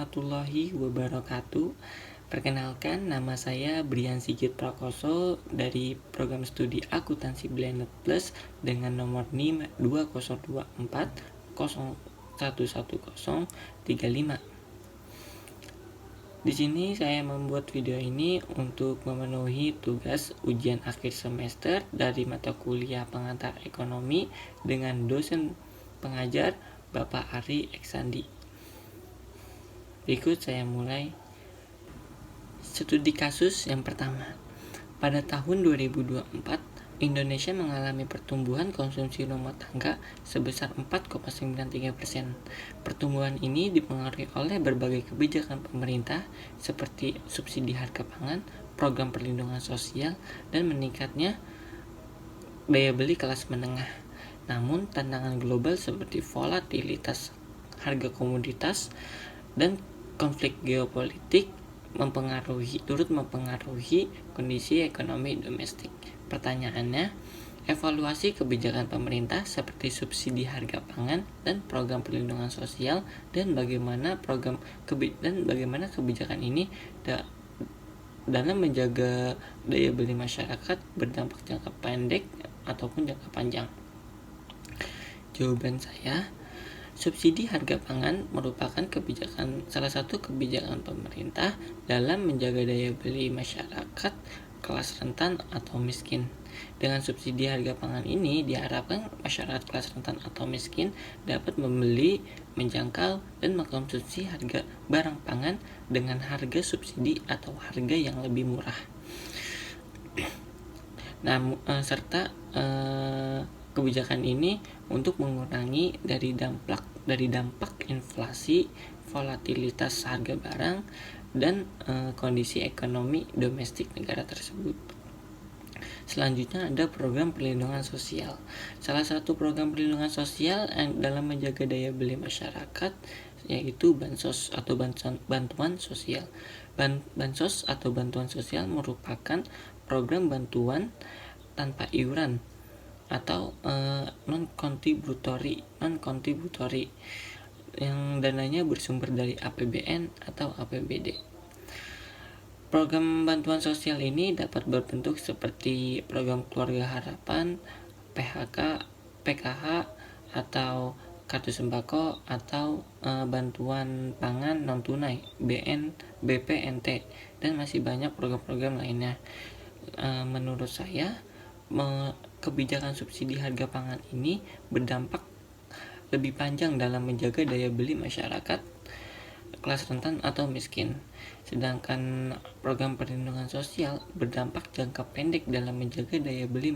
warahmatullahi wabarakatuh. Perkenalkan, nama saya Brian Sigit Prakoso dari program studi akuntansi Blended Plus dengan nomor NIM 2024011035. Di sini saya membuat video ini untuk memenuhi tugas ujian akhir semester dari mata kuliah pengantar ekonomi dengan dosen pengajar Bapak Ari Eksandi. Berikut saya mulai. Studi kasus yang pertama. Pada tahun 2024, Indonesia mengalami pertumbuhan konsumsi rumah tangga sebesar 4,93%. Pertumbuhan ini dipengaruhi oleh berbagai kebijakan pemerintah seperti subsidi harga pangan, program perlindungan sosial, dan meningkatnya daya beli kelas menengah. Namun, tantangan global seperti volatilitas harga komoditas dan konflik geopolitik turut mempengaruhi kondisi ekonomi domestik. Pertanyaannya, evaluasi kebijakan pemerintah seperti subsidi harga pangan dan program perlindungan sosial dan bagaimana kebijakan ini dalam menjaga daya beli masyarakat berdampak jangka pendek ataupun jangka panjang. Jawaban saya, subsidi harga pangan merupakan salah satu kebijakan pemerintah dalam menjaga daya beli masyarakat kelas rentan atau miskin. Dengan subsidi harga pangan ini diharapkan masyarakat kelas rentan atau miskin dapat membeli, menjangkau, dan mengkonsumsi harga barang pangan dengan harga subsidi atau harga yang lebih murah. Kebijakan ini untuk mengurangi dari dampak inflasi, volatilitas harga barang, dan kondisi ekonomi domestik negara tersebut. Selanjutnya ada program perlindungan sosial. Salah satu program perlindungan sosial dalam menjaga daya beli masyarakat yaitu bansos atau bantuan sosial. Bansos atau bantuan sosial merupakan program bantuan tanpa iuran atau non-contributory yang dananya bersumber dari APBN atau APBD. Program bantuan sosial ini dapat berbentuk seperti program keluarga harapan, PKH, atau kartu sembako, atau bantuan pangan non tunai, BPNT, dan masih banyak program-program lainnya. Menurut saya, kebijakan subsidi harga pangan ini berdampak lebih panjang dalam menjaga daya beli masyarakat kelas rentan atau miskin. Sedangkan program perlindungan sosial berdampak jangka pendek dalam menjaga daya beli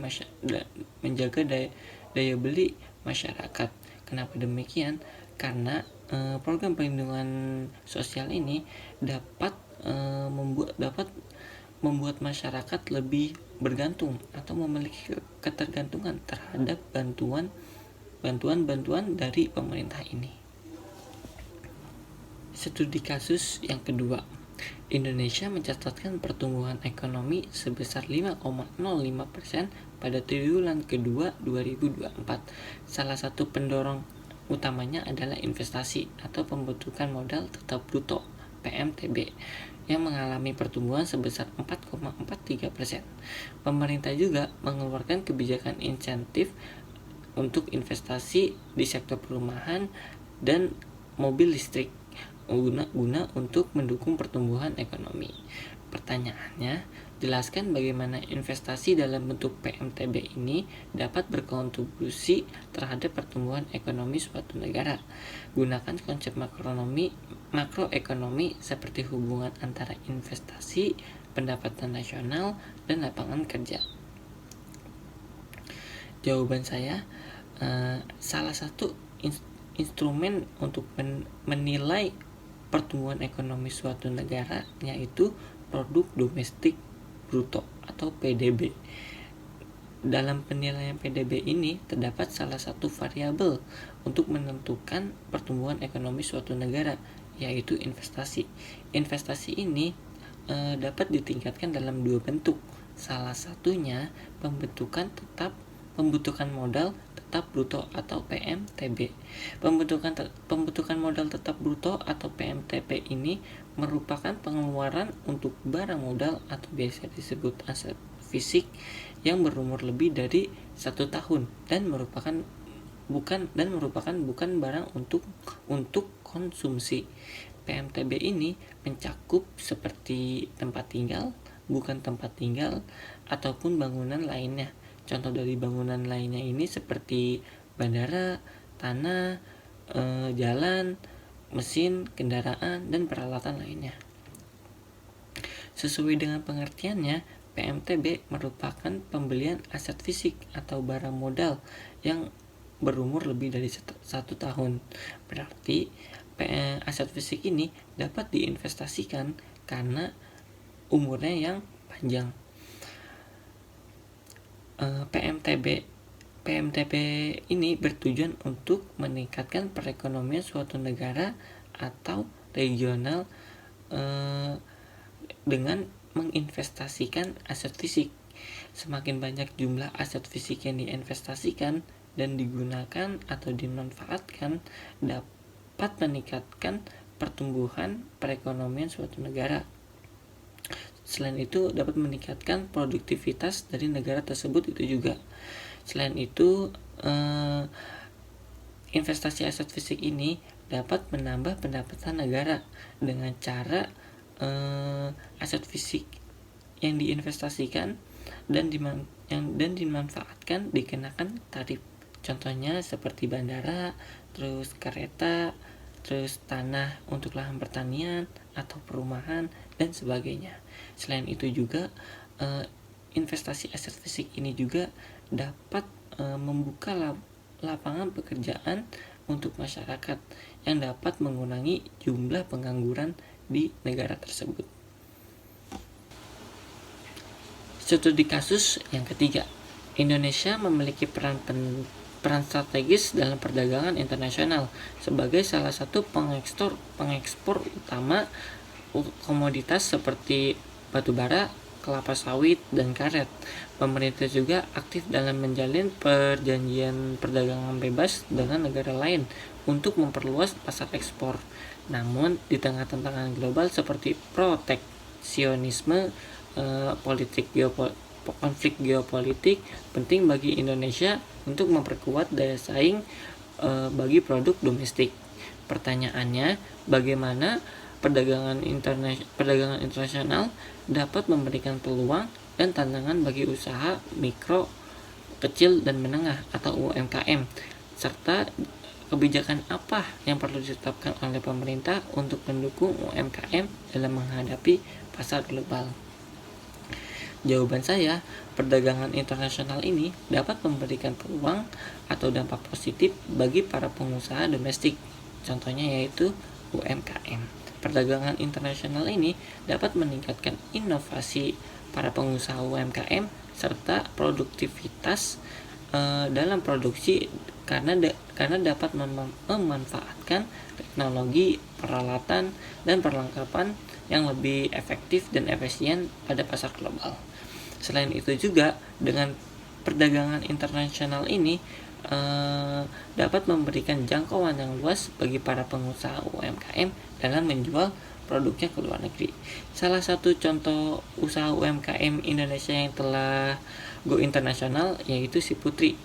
masyarakat. Kenapa demikian? Karena program perlindungan sosial ini dapat membuat masyarakat lebih bergantung atau memiliki ketergantungan terhadap bantuan dari pemerintah ini. Studi kasus yang kedua. Indonesia mencatatkan pertumbuhan ekonomi sebesar 5,05% pada triwulan kedua 2024. Salah satu pendorong utamanya adalah investasi atau pembentukan modal tetap bruto (PMTB) yang mengalami pertumbuhan sebesar 4,43%. Pemerintah juga mengeluarkan kebijakan insentif untuk investasi di sektor perumahan dan mobil listrik guna untuk mendukung pertumbuhan ekonomi. Pertanyaannya, jelaskan bagaimana investasi dalam bentuk PMTB ini dapat berkontribusi terhadap pertumbuhan ekonomi suatu negara. Gunakan konsep makroekonomi seperti hubungan antara investasi, pendapatan nasional, dan lapangan kerja. Jawaban saya, salah satu instrumen untuk menilai pertumbuhan ekonomi suatu negara yaitu produk domestik bruto atau PDB. Dalam penilaian PDB ini terdapat salah satu variabel untuk menentukan pertumbuhan ekonomi suatu negara, yaitu investasi. Investasi ini dapat ditingkatkan dalam dua bentuk. Salah satunya pembentukan tetap pembentukan modal tetap bruto atau PMTB. Pembentukan modal tetap bruto atau PMTB ini merupakan pengeluaran untuk barang modal atau biasa disebut aset fisik yang berumur lebih dari 1 tahun dan merupakan bukan barang untuk konsumsi. PMTB ini mencakup seperti tempat tinggal, bukan tempat tinggal, ataupun bangunan lainnya. Contoh dari bangunan lainnya ini seperti bandara, tanah, jalan, mesin, kendaraan, dan peralatan lainnya. Sesuai dengan pengertiannya, PMTB merupakan pembelian aset fisik atau barang modal yang berumur lebih dari 1 tahun. Berarti aset fisik ini dapat diinvestasikan karena umurnya yang panjang. PMTB ini bertujuan untuk meningkatkan perekonomian suatu negara atau regional dengan menginvestasikan aset fisik. Semakin banyak jumlah aset fisik yang diinvestasikan dan digunakan atau dimanfaatkan dapat meningkatkan pertumbuhan perekonomian suatu negara. Selain itu dapat meningkatkan produktivitas dari negara tersebut itu juga. Selain itu investasi aset fisik ini dapat menambah pendapatan negara dengan cara aset fisik yang diinvestasikan dan dimanfaatkan dikenakan tarif. Contohnya seperti bandara, terus kereta, terus tanah untuk lahan pertanian atau perumahan dan sebagainya. Selain itu juga investasi aset fisik ini juga dapat membuka lapangan pekerjaan untuk masyarakat yang dapat mengurangi jumlah pengangguran di negara tersebut. Studi kasus yang ketiga, Indonesia memiliki peran strategis dalam perdagangan internasional sebagai salah satu pengekspor utama komoditas seperti batu bara, kelapa sawit, dan karet. Pemerintah juga aktif dalam menjalin perjanjian perdagangan bebas dengan negara lain untuk memperluas pasar ekspor. Namun, di tengah tantangan global seperti proteksionisme, konflik geopolitik, penting bagi Indonesia untuk memperkuat daya saing bagi produk domestik. Pertanyaannya, bagaimana perdagangan internasional dapat memberikan peluang dan tantangan bagi usaha mikro, kecil, dan menengah atau UMKM, serta kebijakan apa yang perlu ditetapkan oleh pemerintah untuk mendukung UMKM dalam menghadapi pasar global? Jawaban saya, perdagangan internasional ini dapat memberikan peluang atau dampak positif bagi para pengusaha domestik. Contohnya yaitu UMKM. Perdagangan internasional ini dapat meningkatkan inovasi para pengusaha UMKM serta produktivitas dalam produksi karena dapat memanfaatkan teknologi, peralatan, dan perlengkapan yang lebih efektif dan efisien pada pasar global. Selain itu juga dengan perdagangan internasional ini dapat memberikan jangkauan yang luas bagi para pengusaha UMKM dalam menjual produknya ke luar negeri. Salah satu contoh usaha UMKM Indonesia yang telah go internasional yaitu si Putri,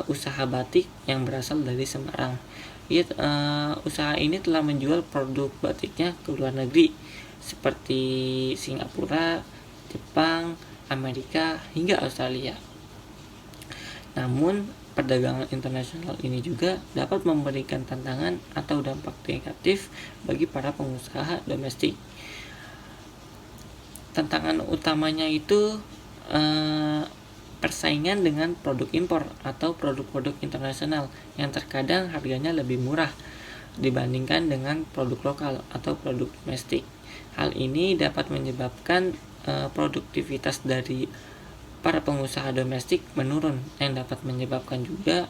usaha batik yang berasal dari Semarang. Usaha ini telah menjual produk batiknya ke luar negeri seperti Singapura, Jepang, Amerika, hingga Australia. Namun, perdagangan internasional ini juga dapat memberikan tantangan atau dampak negatif bagi para pengusaha domestik. Tantangan utamanya itu persaingan dengan produk impor atau produk-produk internasional yang terkadang harganya lebih murah dibandingkan dengan produk lokal atau produk domestik. Hal ini dapat menyebabkan produktivitas dari para pengusaha domestik menurun, yang dapat menyebabkan juga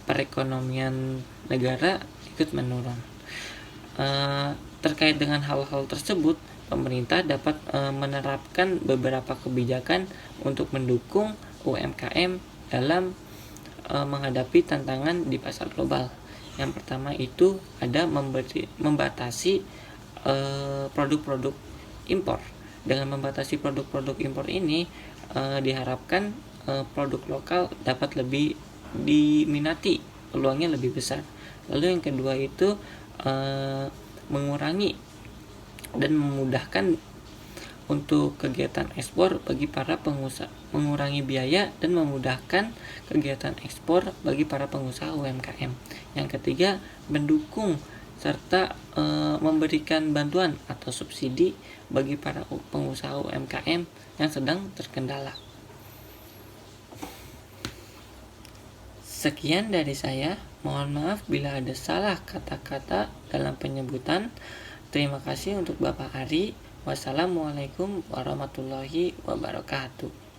perekonomian negara ikut menurun. Terkait dengan hal-hal tersebut, pemerintah dapat menerapkan beberapa kebijakan untuk mendukung UMKM dalam menghadapi tantangan di pasar global. Yang pertama itu ada membatasi produk-produk impor. Dengan membatasi produk-produk impor ini diharapkan produk lokal dapat lebih diminati, peluangnya lebih besar. Lalu yang kedua itu mengurangi dan memudahkan untuk kegiatan ekspor bagi para pengusaha, mengurangi biaya dan memudahkan kegiatan ekspor bagi para pengusaha UMKM. Yang ketiga, mendukung serta memberikan bantuan atau subsidi bagi para pengusaha UMKM yang sedang terkendala. Sekian dari saya. Mohon maaf bila ada salah kata-kata dalam penyebutan. Terima kasih untuk Bapak Ari. Wassalamualaikum warahmatullahi wabarakatuh.